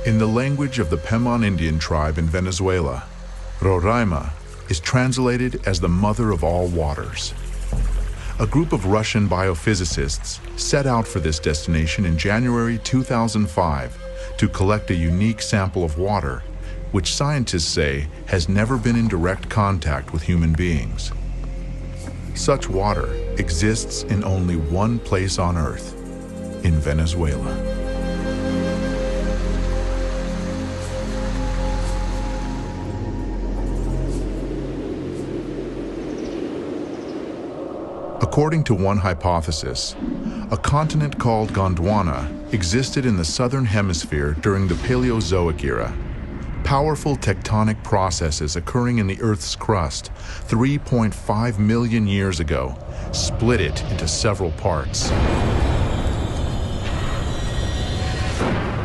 In the language of the Pemon Indian tribe in Venezuela, Roraima is translated as the mother of all waters. A group of Russian biophysicists set out for this destination in January 2005 to collect a unique sample of water, which scientists say has never been in direct contact with human beings. Such water exists in only one place on Earth, in Venezuela. According to one hypothesis, a continent called Gondwana existed in the southern hemisphere during the Paleozoic era. Powerful tectonic processes occurring in the Earth's crust 3.5 million years ago split it into several parts.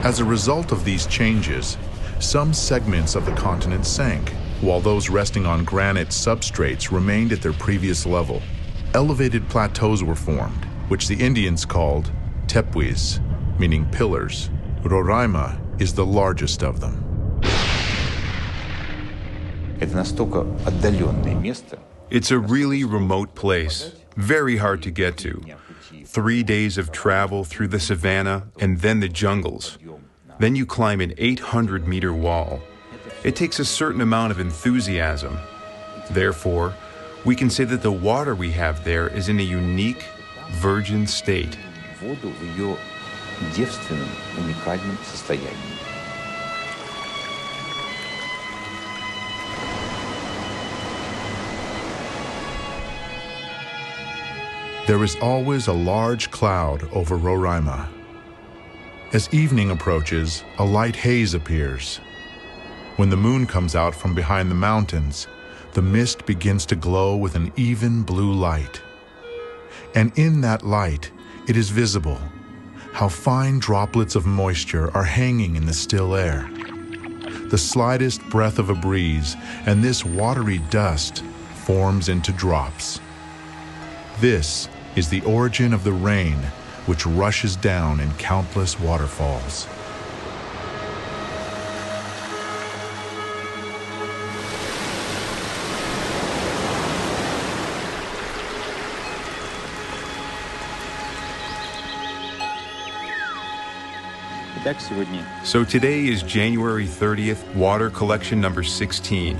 As a result of these changes, some segments of the continent sank, while those resting on granite substrates remained at their previous level. Elevated plateaus were formed, which the Indians called tepuis, meaning pillars. Roraima is the largest of them. It's a really remote place, very hard to get to. 3 days of travel through the savanna and then the jungles. Then you climb an 800-meter wall. It takes a certain amount of enthusiasm. Therefore, we can say that the water we have there is in a unique, virgin state. There is always a large cloud over Roraima. As evening approaches, a light haze appears. When the moon comes out from behind the mountains, the mist begins to glow with an even blue light. And in that light, it is visible how fine droplets of moisture are hanging in the still air. The slightest breath of a breeze, and this watery dust forms into drops. This is the origin of the rain, which rushes down in countless waterfalls. So today is January 30th, water collection number 16.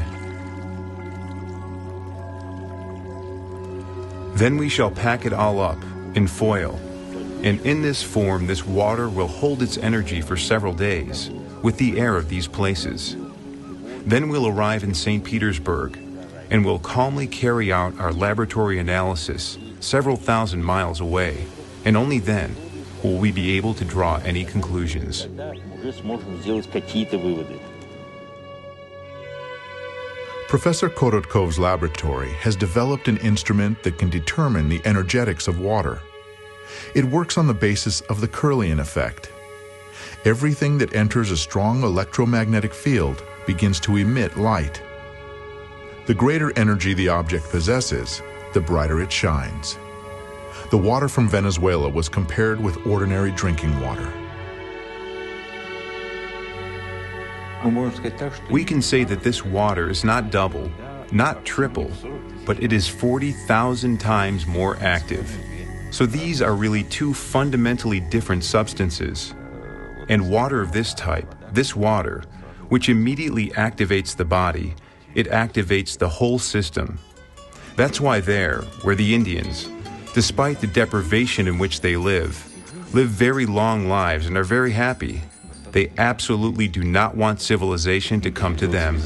Then we shall pack it all up in foil, and in this form this water will hold its energy for several days with the air of these places. Then we'll arrive in St. Petersburg, and we'll calmly carry out our laboratory analysis several thousand miles away, and only then will we be able to draw any conclusions. Professor Korotkov's laboratory has developed an instrument that can determine the energetics of water. It works on the basis of the Kirlian effect. Everything that enters a strong electromagnetic field begins to emit light. The greater energy the object possesses, the brighter it shines. The water from Venezuela was compared with ordinary drinking water. We can say that this water is not double, not triple, but it is 40,000 times more active. So these are really two fundamentally different substances. And water of this type, this water, which immediately activates the body, it activates the whole system. That's why there, where the Indians, despite the deprivation in which they live very long lives and are very happy. They absolutely do not want civilization to come to them.